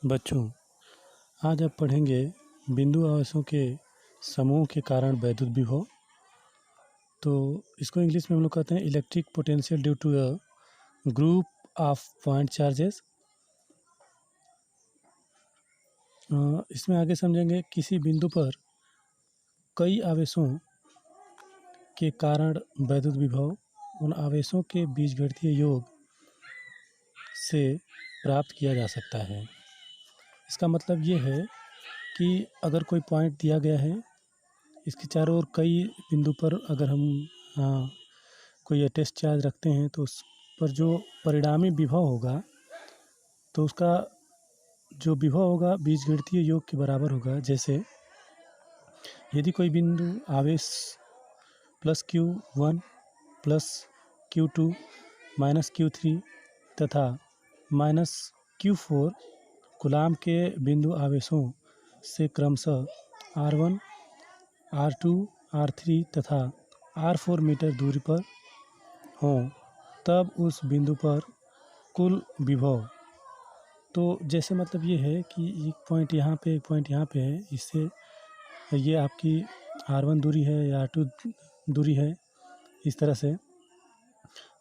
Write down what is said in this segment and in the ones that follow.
बच्चों, आज आप पढ़ेंगे बिंदु आवेशों के समूह के कारण वैद्युत विभव। तो इसको इंग्लिश में हम लोग कहते हैं electric potential due to a group of point charges. इसमें आगे समझेंगे किसी बिंदु पर कई आवेशों के कारण वैद्युत विभव उन आवेशों के बीजगणितीय योग से प्राप्त किया जा सकता है। इसका मतलब ये है कि अगर कोई पॉइंट दिया गया है, इसके चारों ओर कई बिंदु पर अगर हम कोई अटेस्ट चार्ज रखते हैं तो उस पर जो परिणामी विभव होगा तो उसका जो विभव होगा बीजगणितीय योग के बराबर होगा। जैसे यदि कोई बिंदु आवेश +Q1 +Q2 -Q3 तथा -Q4 कूलाम के बिंदु आवेशों से क्रमशः R1, R2, R3 तथा R4 मीटर दूरी पर हों, तब उस बिंदु पर कुल विभव, तो जैसे मतलब ये है कि एक पॉइंट यहाँ पे एक पॉइंट यहाँ पे है, इससे ये आपकी R1 दूरी है या R2 दूरी है, इस तरह से।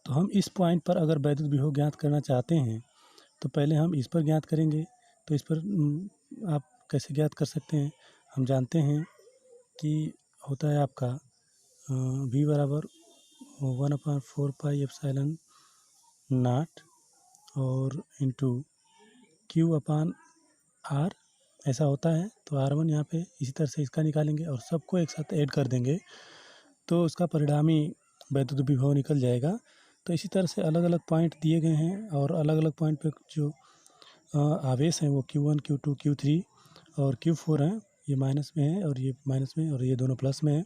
तो हम इस पॉइंट पर अगर वैद्युत विभव ज्ञात करना चाहते हैं तो पहले हम इस पर ज्ञात करेंगे। तो इस पर आप कैसे ज्ञात कर सकते हैं? हम जानते हैं कि होता है आपका V बराबर 1/4πε0 और इंटू Q/R ऐसा होता है। तो R1 यहाँ पे इसी तरह से इसका निकालेंगे और सबको एक साथ ऐड कर देंगे तो उसका परिणामी वैद्युत विभव निकल जाएगा। तो इसी तरह से अलग अलग पॉइंट दिए गए हैं और अलग अलग पॉइंट पे जो आवेश हैं वो Q1, Q2, Q3 और Q4 हैं। ये माइनस में है और ये माइनस में और ये दोनों प्लस में है।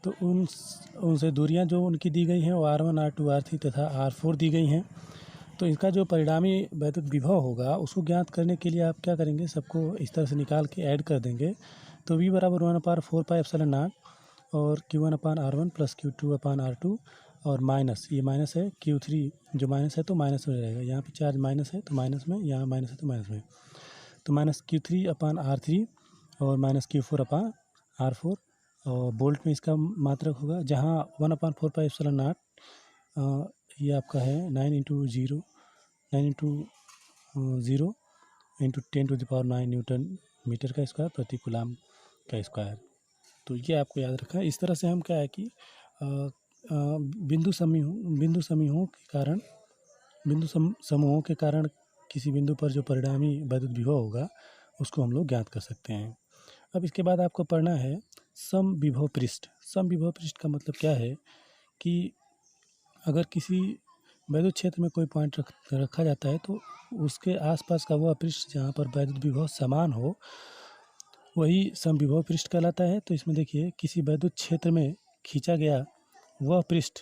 तो उनसे दूरियां जो उनकी दी गई हैं वो R1, R2, R3 तथा R4 दी गई हैं। तो इसका जो परिणामी वैद्युत विभव होगा उसको ज्ञात करने के लिए आप क्या करेंगे, सबको इस तरह से निकाल के ऐड कर देंगे। तो V बराबर 1/4πε0 और Q1/R1 + Q2/R2 और माइनस, ये माइनस है Q3, जो माइनस है तो माइनस में रहेगा। यहाँ पे चार्ज माइनस है तो माइनस में, यहाँ माइनस है तो माइनस में। तो -Q3/R3 और -Q4/R4 और बोल्ट में इसका मात्रक होगा। जहाँ 1/4πε0 ये आपका है 9 × 0 × 10⁹ न्यूटन मीटर का स्क्वायर प्रति कूलाम का स्क्वायर। तो ये आपको याद रखना है। इस तरह से हम क्या है कि बिंदु समूहों के कारण किसी बिंदु पर जो परिणामी वैद्युत विभव होगा उसको हम लोग ज्ञात कर सकते हैं। अब इसके बाद आपको पढ़ना है समविभव पृष्ठ। समविभव पृष्ठ का मतलब क्या है कि अगर किसी वैद्युत क्षेत्र में कोई पॉइंट रखा जाता है तो उसके आसपास का वह पृष्ठ जहाँ पर वैद्युत विभव समान हो वही समविभव पृष्ठ कहलाता है। तो इसमें देखिए किसी वैद्युत क्षेत्र में खींचा गया वह पृष्ठ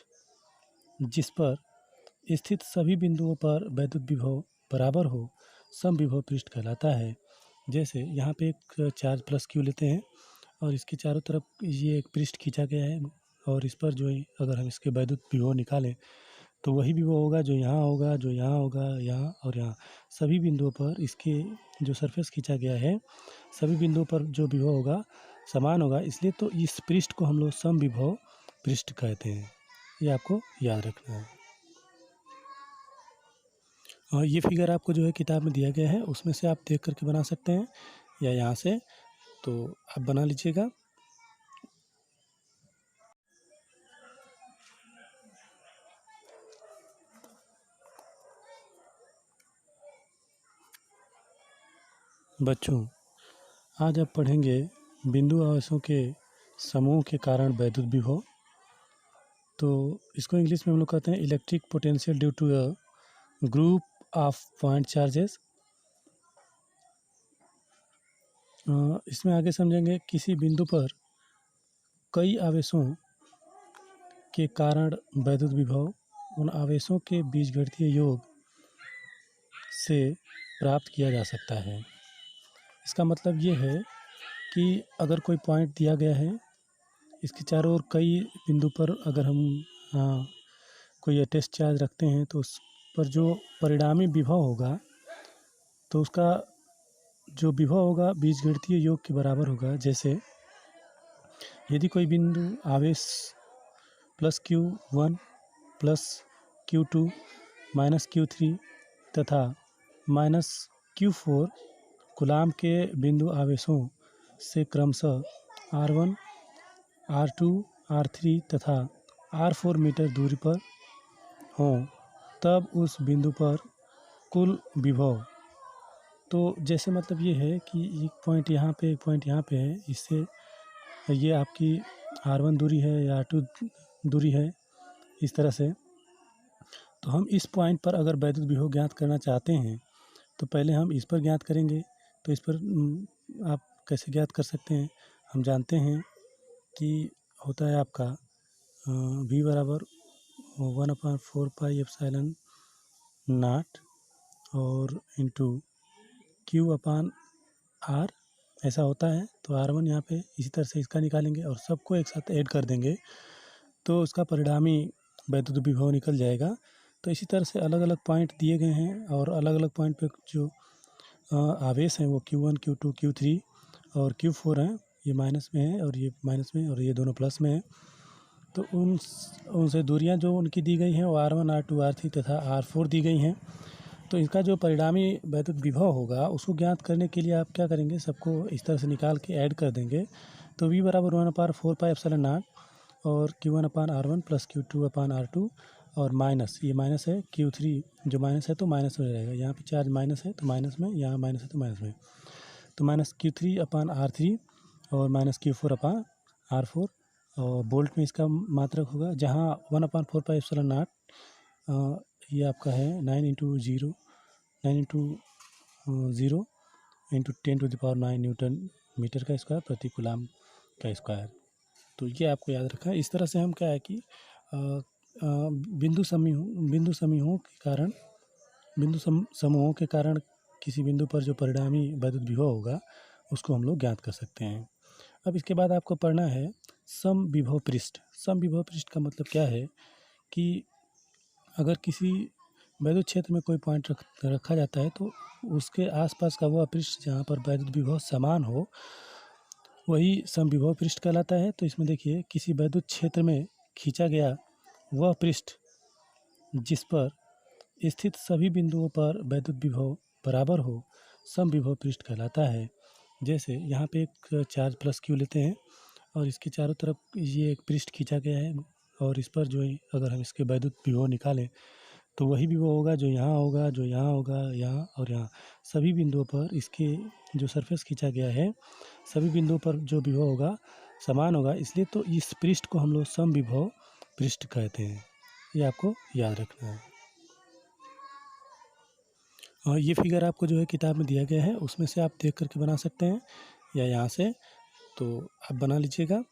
जिस पर स्थित सभी बिंदुओं पर वैद्युत विभव बराबर हो समविभव पृष्ठ कहलाता है। जैसे यहाँ पे एक चार्ज +Q लेते हैं और इसके चारों तरफ ये एक पृष्ठ खींचा गया है और इस पर जो है अगर हम इसके वैद्युत विभव निकालें तो वही विभव होगा जो यहाँ होगा, जो यहाँ होगा, यहाँ और यहाँ। सभी बिंदुओं पर इसके जो सरफेस खींचा गया है सभी बिंदुओं पर जो विभव होगा समान होगा, इसलिए तो इस पृष्ठ को हम लोग समविभव पृष्ठ कहते हैं। ये आपको याद रखना है। और ये फिगर आपको जो है किताब में दिया गया है, उसमें से आप देख करके बना सकते हैं या यहाँ से, तो आप बना लीजिएगा। बच्चों, आज आप पढ़ेंगे बिंदु आवेशों के समूह के कारण वैद्युत विभव। तो इसको इंग्लिश में हम लोग कहते हैं electric potential due to a group of point charges. इसमें आगे समझेंगे किसी बिंदु पर कई आवेशों के कारण वैद्युत विभव उन आवेशों के बीजगणितीय योग से प्राप्त किया जा सकता है। इसका मतलब ये है कि अगर कोई पॉइंट दिया गया है, इसके चारों ओर कई बिंदु पर अगर हम कोई अटेस्ट चार्ज रखते हैं तो उस पर जो परिणामी विभव होगा तो उसका जो विभव होगा बीजगणितीय योग के बराबर होगा। जैसे यदि कोई बिंदु आवेश +Q1 +Q2 -Q3 तथा -Q4 कूलाम के बिंदु आवेशों से क्रमशः R1, R2, R3 तथा R4 मीटर दूरी पर हों, तब उस बिंदु पर कुल विभव, तो जैसे मतलब ये है कि एक पॉइंट यहाँ पे, एक पॉइंट यहाँ पे है, इससे ये आपकी R1 दूरी है या R2 दूरी है, इस तरह से। तो हम इस पॉइंट पर अगर वैद्युत विभव ज्ञात करना चाहते हैं तो पहले हम इस पर ज्ञात करेंगे। तो इस पर आप कैसे ज्ञात कर सकते हैं? हम जानते हैं कि होता है आपका V बराबर 1/4πε0 और इंटू Q/R ऐसा होता है। तो R1 यहाँ पे इसी तरह से इसका निकालेंगे और सबको एक साथ ऐड कर देंगे तो उसका परिणामी वैद्युत विभव निकल जाएगा। तो इसी तरह से अलग अलग पॉइंट दिए गए हैं और अलग अलग पॉइंट पे जो आवेश हैं वो Q1, Q2, Q3 और Q4 हैं। ये माइनस में है और ये माइनस में और ये दोनों प्लस में है। तो उनसे दूरियां जो उनकी दी गई हैं वो R1, R2, R3 तथा R4 दी गई हैं। तो इसका जो परिणामी वैद्युत विभव होगा उसको ज्ञात करने के लिए आप क्या करेंगे, सबको इस तरह से निकाल के ऐड कर देंगे। तो V बराबर 1/4πε0 और Q1/R1 + Q2/R2 और माइनस, ये माइनस है Q3, जो माइनस है तो माइनस में रहेगा। यहाँ पे चार्ज माइनस है तो माइनस में, यहाँ माइनस है तो माइनस में। तो -Q3/R3 और -Q4/R4 और बोल्ट में इसका मात्रक होगा। जहाँ 1/4πε0 ये आपका है 9 × 0 × 10⁹ न्यूटन मीटर का स्क्वायर प्रति कूलाम का स्क्वायर। तो ये आपको याद रखना है। इस तरह से हम क्या है कि बिंदु समूहों के कारण किसी बिंदु पर जो परिणामी वैद्युत विभव होगा उसको हम लोग ज्ञात कर सकते हैं। अब इसके बाद आपको पढ़ना है समविभव पृष्ठ। समविभव पृष्ठ का मतलब क्या है कि अगर किसी वैद्युत क्षेत्र में कोई पॉइंट रखा जाता है तो उसके आसपास का वह पृष्ठ जहाँ पर वैद्युत विभव समान हो वही समविभव पृष्ठ कहलाता है। तो इसमें देखिए, किसी वैद्युत क्षेत्र में खींचा गया वह पृष्ठ जिस पर स्थित सभी बिंदुओं पर वैद्युत विभव बराबर हो समविभव पृष्ठ कहलाता है। जैसे यहाँ पे एक चार्ज +Q लेते हैं और इसके चारों तरफ ये एक पृष्ठ खींचा गया है और इस पर जो है अगर हम इसके वैद्युत विभव निकालें तो वही विभव होगा जो यहाँ होगा, जो यहाँ होगा, यहाँ और यहाँ। सभी बिंदुओं पर इसके जो सरफेस खींचा गया है सभी बिंदुओं पर जो विभव होगा समान होगा, इसलिए तो इस पृष्ठ को हम लोग समविभव पृष्ठ कहते हैं। ये आपको याद रखना है। और ये फिगर आपको जो है किताब में दिया गया है, उसमें से आप देख करके बना सकते हैं या यहाँ से, तो आप बना लीजिएगा।